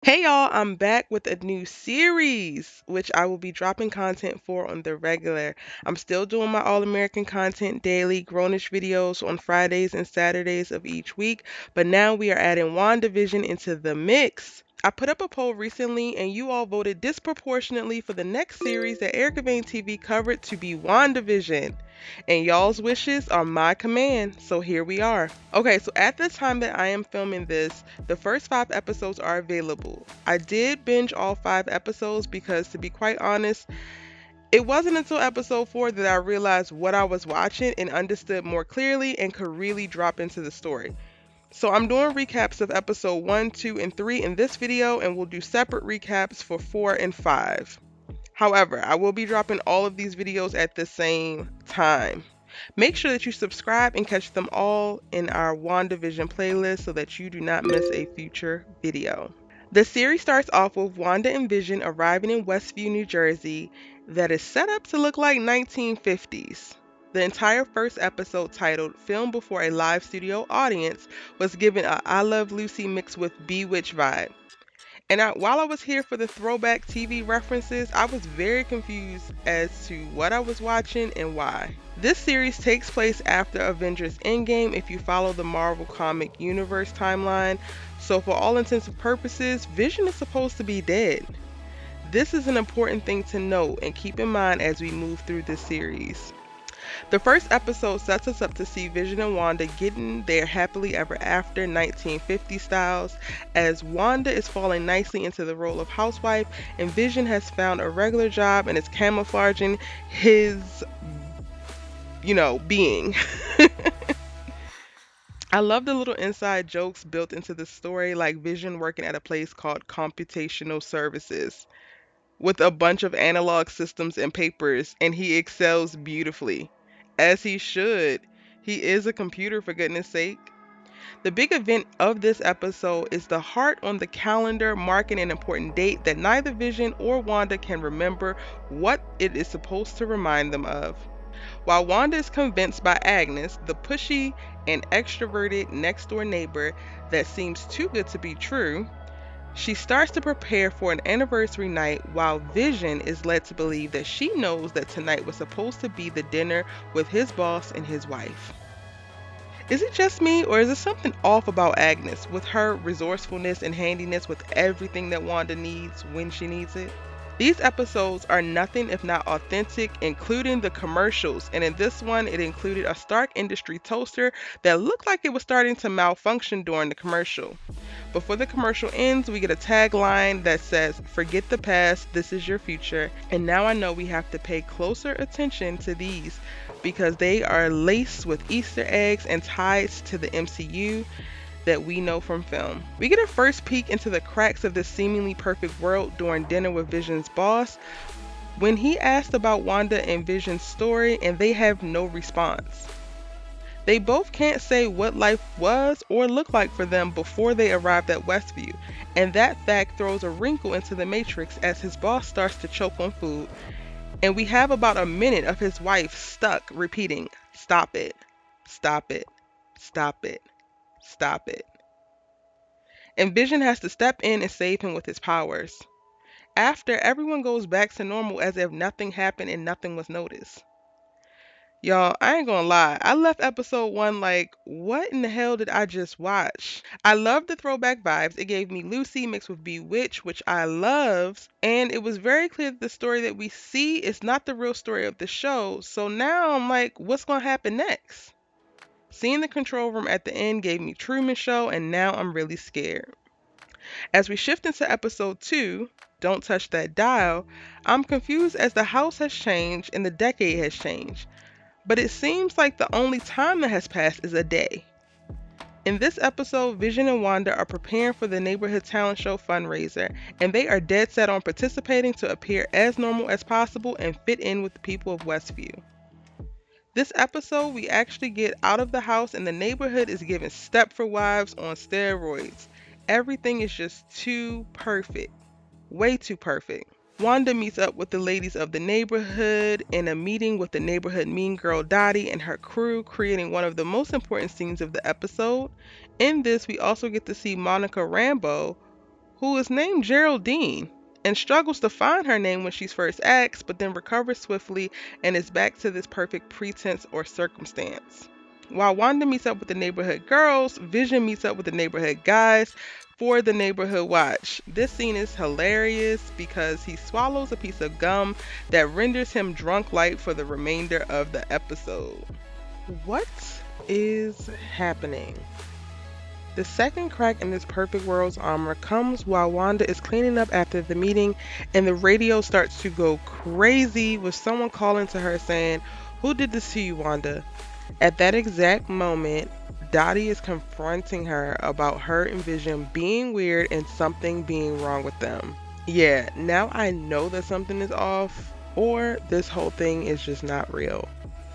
Hey y'all, I'm back with a new series, which I will be dropping content for on the regular. I'm still doing my All American content daily, grownish videos on Fridays and Saturdays of each week, but now we are adding WandaVision into the mix. I put up a poll recently and you all voted disproportionately for the next series that Erica Vane TV covered to be WandaVision. And y'all's wishes are my command, so here we are. Okay, so at the time that I am filming this, the first 5 episodes are available. I did binge all 5 episodes because, to be quite honest, it wasn't until episode 4 that I realized what I was watching and understood more clearly and could really drop into the story. So I'm doing recaps of episode 1, 2, and 3 in this video, and we'll do separate recaps for 4 and 5. However, I will be dropping all of these videos at the same time. Make sure that you subscribe and catch them all in our WandaVision playlist so that you do not miss a future video. The series starts off with Wanda and Vision arriving in Westview, New Jersey, that is set up to look like 1950s. The entire first episode, titled Filmed Before a Live Studio Audience, was given a I Love Lucy mixed with Bewitched vibe. And while I was here for the throwback TV references, I was very confused as to what I was watching and why. This series takes place after Avengers Endgame if you follow the Marvel Comic Universe timeline, so for all intents and purposes, Vision is supposed to be dead. This is an important thing to note and keep in mind as we move through this series. The first episode sets us up to see Vision and Wanda getting their happily ever after 1950 styles, as Wanda is falling nicely into the role of housewife and Vision has found a regular job and is camouflaging his, being. I love the little inside jokes built into the story, like Vision working at a place called Computational Services with a bunch of analog systems and papers, and he excels beautifully. As he should. He is a computer, for goodness sake. The big event of this episode is the heart on the calendar marking an important date that neither Vision or Wanda can remember what it is supposed to remind them of. While Wanda is convinced by Agnes, the pushy and extroverted next door neighbor, that seems too good to be true, she starts to prepare for an anniversary night while Vision is led to believe that she knows that tonight was supposed to be the dinner with his boss and his wife. Is it just me, or is there something off about Agnes with her resourcefulness and handiness with everything that Wanda needs when she needs it? These episodes are nothing if not authentic, including the commercials, and in this one it included a Stark Industry toaster that looked like it was starting to malfunction during the commercial. Before the commercial ends, we get a tagline that says, "Forget the past, this is your future." And now I know we have to pay closer attention to these because they are laced with Easter eggs and ties to the MCU that we know from film. We get a first peek into the cracks of this seemingly perfect world during dinner with Vision's boss when he asked about Wanda and Vision's story and they have no response. They both can't say what life was or looked like for them before they arrived at Westview, and that fact throws a wrinkle into the matrix as his boss starts to choke on food, and we have about a minute of his wife stuck repeating, "Stop it, stop it, stop it, stop it." And Vision has to step in and save him with his powers. After, everyone goes back to normal as if nothing happened and nothing was noticed. Y'all, I ain't gonna lie. I left episode 1 like, what in the hell did I just watch? I love the throwback vibes. It gave me Lucy mixed with Bewitched, which I loved. And it was very clear that the story that we see is not the real story of the show. So now I'm like, what's gonna happen next? Seeing the control room at the end gave me Truman Show, and now I'm really scared. As we shift into episode 2, Don't Touch That Dial, I'm confused as the house has changed and the decade has changed. But it seems like the only time that has passed is a day. In this episode, Vision and Wanda are preparing for the neighborhood talent show fundraiser, and they are dead set on participating to appear as normal as possible and fit in with the people of Westview. This episode, we actually get out of the house and the neighborhood is given Stepford Wives on steroids. Everything is just too perfect. Way too perfect. Wanda meets up with the ladies of the neighborhood in a meeting with the neighborhood mean girl Dottie and her crew, creating one of the most important scenes of the episode. In this, we also get to see Monica Rambeau, who is named Geraldine and struggles to find her name when she's first asked, but then recovers swiftly and is back to this perfect pretense or circumstance. While Wanda meets up with the neighborhood girls, Vision meets up with the neighborhood guys for the neighborhood watch. This scene is hilarious because he swallows a piece of gum that renders him drunk light for the remainder of the episode. What is happening? The second crack in this perfect world's armor comes while Wanda is cleaning up after the meeting and the radio starts to go crazy with someone calling to her saying, "Who did this to you, Wanda?" At that exact moment, Dottie is confronting her about her and Vision being weird and something being wrong with them. Yeah, now I know that something is off, or this whole thing is just not real.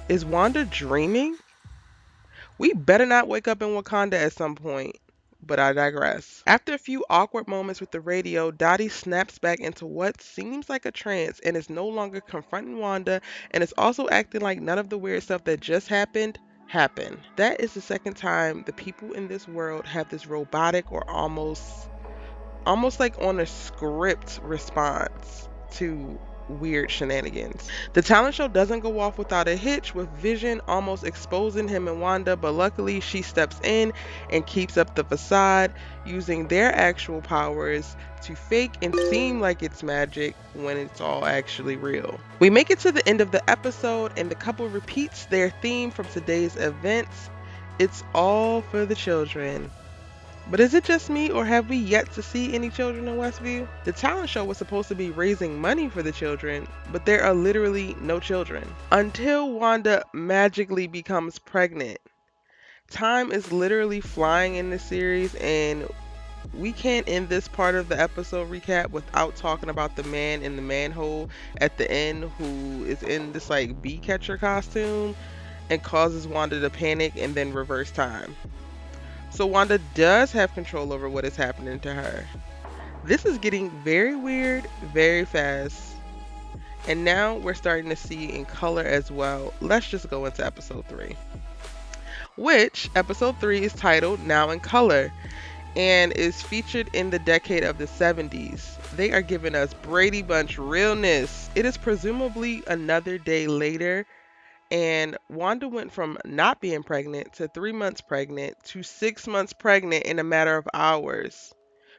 Is Wanda dreaming? We better not wake up in Wakanda at some point. But I digress. After a few awkward moments with the radio, Dottie snaps back into what seems like a trance and is no longer confronting Wanda and is also acting like none of the weird stuff that just happened. That is the second time the people in this world have this robotic or almost like on a script response to weird shenanigans. The talent show doesn't go off without a hitch, with Vision almost exposing him and Wanda, but luckily she steps in and keeps up the facade, using their actual powers to fake and seem like it's magic when it's all actually real. We make it to the end of the episode, and the couple repeats their theme from today's events. It's all for the children. But is it just me, or have we yet to see any children in Westview? The talent show was supposed to be raising money for the children, but there are literally no children. Until Wanda magically becomes pregnant. Time is literally flying in this series, and we can't end this part of the episode recap without talking about the man in the manhole at the end who is in this like bee catcher costume and causes Wanda to panic and then reverse time. So Wanda does have control over what is happening to her. This is getting very weird, very fast. And now we're starting to see in color as well. Let's just go into episode 3. Which, episode 3 is titled Now in Color and is featured in the decade of the 70s. They are giving us Brady Bunch realness. It is presumably another day later, and Wanda went from not being pregnant to 3 months pregnant to 6 months pregnant in a matter of hours.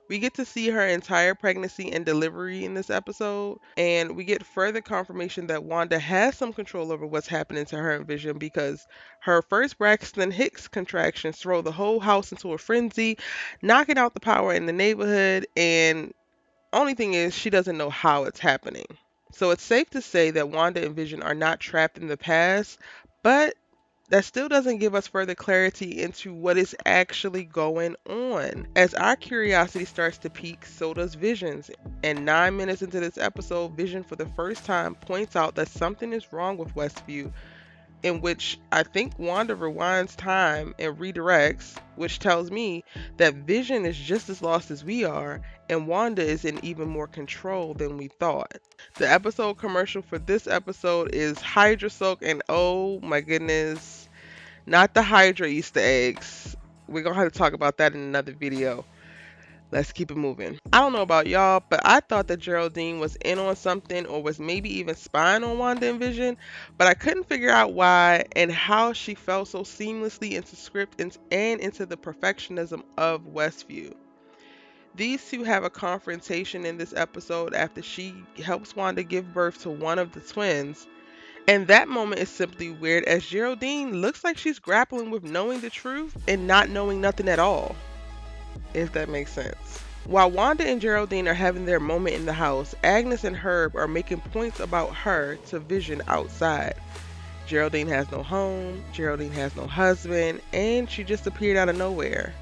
We get to see her entire pregnancy and delivery in this episode, and we get further confirmation that Wanda has some control over what's happening to her and Vision because her first Braxton Hicks contractions throw the whole house into a frenzy, knocking out the power in the neighborhood, and only thing is she doesn't know how it's happening. So it's safe to say that Wanda and Vision are not trapped in the past, but that still doesn't give us further clarity into what is actually going on. As our curiosity starts to peak, so does Vision's. And 9 minutes into this episode, Vision for the first time points out that something is wrong with Westview, in which I think Wanda rewinds time and redirects, which tells me that Vision is just as lost as we are, and Wanda is in even more control than we thought. The episode commercial for this episode is Hydra Soak, and oh my goodness, not the Hydra Easter eggs. We're gonna have to talk about that in another video. Let's keep it moving. I don't know about y'all, but I thought that Geraldine was in on something or was maybe even spying on Wanda and Vision, but I couldn't figure out why and how she fell so seamlessly into script and into the perfectionism of Westview. These two have a confrontation in this episode after she helps Wanda give birth to one of the twins. And that moment is simply weird as Geraldine looks like she's grappling with knowing the truth and not knowing nothing at all, if that makes sense. While Wanda and Geraldine are having their moment in the house, Agnes and Herb are making points about her to Vision outside. Geraldine has no home, Geraldine has no husband, and she just appeared out of nowhere.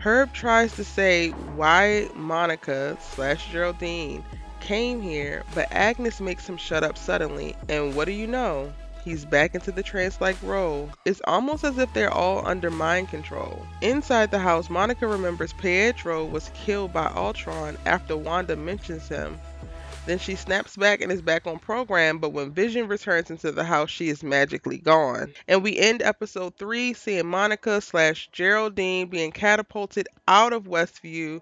Herb tries to say why Monica / Geraldine came here, but Agnes makes him shut up suddenly, and what do you know? He's back into the trance-like role. It's almost as if they're all under mind control. Inside the house, Monica remembers Pietro was killed by Ultron after Wanda mentions him. Then she snaps back and is back on program, but when Vision returns into the house, she is magically gone. And we end episode 3 seeing Monica / Geraldine being catapulted out of Westview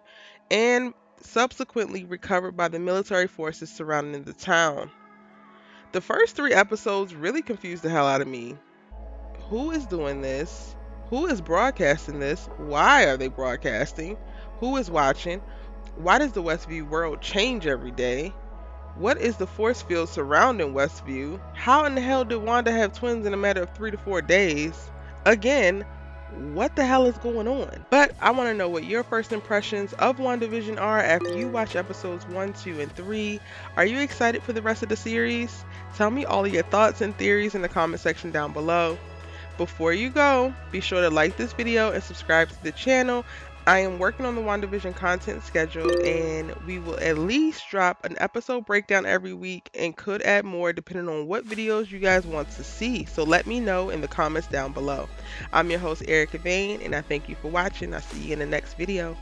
and subsequently recovered by the military forces surrounding the town. The first 3 episodes really confused the hell out of me. Who is doing this? Who is broadcasting this? Why are they broadcasting? Who is watching? Why does the Westview world change every day? What is the force field surrounding Westview? How in the hell did Wanda have twins in a matter of 3 to 4 days? Again, what the hell is going on? But I want to know what your first impressions of WandaVision are after you watch episodes 1, 2, and 3. Are you excited for the rest of the series? Tell me all of your thoughts and theories in the comment section down below. Before you go, be sure to like this video and subscribe to the channel. I am working on the WandaVision content schedule, and we will at least drop an episode breakdown every week and could add more depending on what videos you guys want to see. So let me know in the comments down below. I'm your host, Erica Vane, and I thank you for watching. I'll see you in the next video.